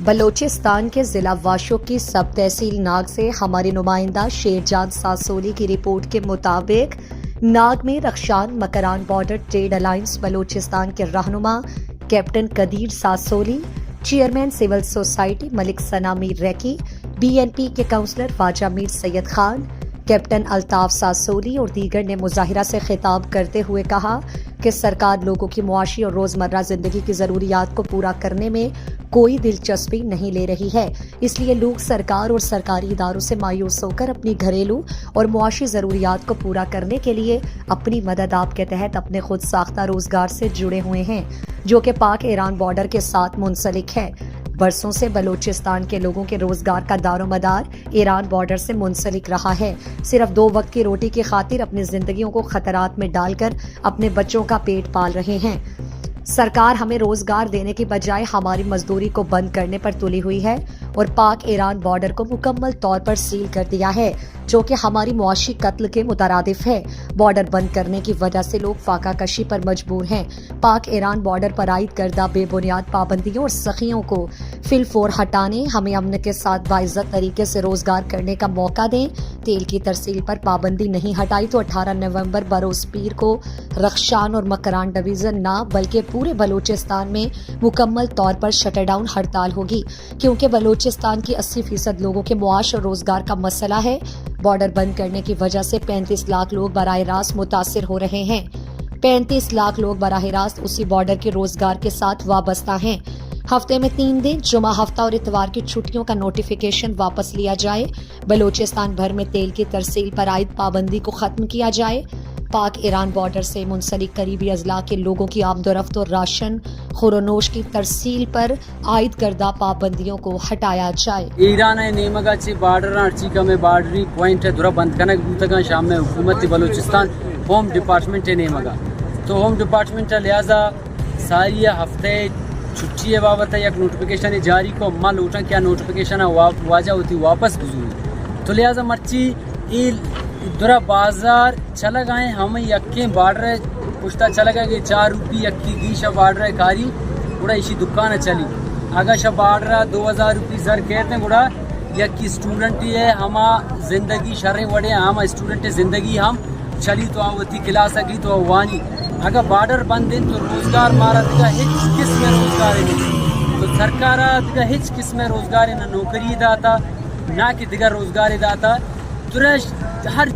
बलूचिस्तान के जिला वाशो की सब तहसील नाग से हमारे नुमाइंदा शेरजाद सासोली की रिपोर्ट के मुताबिक नाग में Rakhshan Makran border trade alliance Balochistan के रहनुमा captain Qadeer Sasoli, chairman civil society Malik Sana Mir Raiki, BNP के काउंसलर ख्वाजा मीर सैयद खान, कैप्टन अल्ताफ सासोली और दीगर ने मुजाहिरा से खिताब करते हुए कहा कि सरकार लोगों की मुआशी और रोजमर्रा जिंदगी की जरूरियात को पूरा करने में कोई दिलचस्पी नहीं ले रही है। इसलिए लोग सरकार और सरकारी इदारों से मायूस होकर अपनी घरेलू और मुआशी जरूरियात को पूरा करने के लिए अपनी मदद आप के तहत अपने खुद साख्ता रोजगार से जुड़े हुए हैं, जो कि पाक ईरान बॉर्डर के साथ मुंसलिक है। बरसों से बलूचिस्तान के लोगों के रोजगार का दारोमदार ईरान बॉर्डर से मुंसलिक रहा है। सिर्फ 2 वक्त की रोटी की खातिर अपनी जिंदगियों को खतरात में डालकर अपने बच्चों का पेट पाल रहे हैं। सरकार हमें रोजगार देने की बजाय हमारी मजदूरी को बंद करने पर तुली हुई है और पाक ईरान बॉर्डर को मुकम्मल तौर पर सील कर दिया है, जो कि हमारी मुआशी कत्ल के मुतरादिफ है। बॉर्डर बंद करने की वजह से लोग फाका कशी पर मजबूर हैं। पाक ईरान बॉर्डर पर आयद करदा बेबुनियाद पाबंदियों और सखियों को फिलफोर हटाने, हमें अमन के साथ बाइज्जत तरीके से रोजगार करने का मौका दें। तेल की तरसील पर पाबंदी नहीं हटाई तो 18 नवंबर बरोज पीर को रक्षान और मकरान डिवीजन ना बल्कि पूरे बलूचिस्तान में मुकम्मल तौर पर शटडाउन हड़ताल होगी, क्योंकि बलूचिस्तान की 80% लोगों के मुआश और रोजगार का मसला है। बॉर्डर बंद करने की वजह से 35 लाख लोग बराह रास्त मुतासिर हो रहे हैं। 35 लाख लोग बराह रास्त उसी बॉर्डर के रोजगार के साथ वाबस्ता हैं। हफ्ते में 3 दिन जुमा हफ्ता और इतवार की छुट्टियों का नोटिफिकेशन वापस लिया जाए। बलूचिस्तान भर में तेल की तरसील पर आयद पाबंदी को खत्म किया जाए। पाक ईरान बॉर्डर से मुंसलिक करीबी अजला के लोगों की आमदोरफ्त और राशन खुरोनोश की तरसील पर आयद करदा पाबंदियों को हटाया जाए। ईरान नेमगाची बॉर्डर अर्चिका में बॉर्डरी पॉइंट है दुरा बंद करना बूतगा शाम में हुकूमत बलूचिस्तान होम डिपार्टमेंट है नेमगा तो होम डिपार्टमेंट लिहाजा सारी हफ्ते छुट्टी बाबत एक नोटिफिकेशन जारी को अम्मा लौटा क्या नोटिफिकेशन वाजा होती वापस गुजूरी तो लिहाजा मर्ची दुरा बाजार चला गए हम यक्के बॉर्डर पुछता चला गया कि 4 रुपये यक्की गीशा बॉर्डर कारी गुड़ा इसी दुकान चली आगा शा बॉर्डर 2000 रुपये जर कहते हैं गुड़ा यक्की स्टूडेंट ही है हम जिंदगी शर्रे वड़े हम स्टूडेंट जिंदगी हम चली तो आवती क्लास की तो वानी अगर बॉर्डर बंद दिन तो रोजगार मारा दिगा हिच किस्म रोजगार तो सरकार दिगा हिच किस्म रोजगार ना नौकरी दाता ना कि दिगा रोजगार दाता तुरंत हर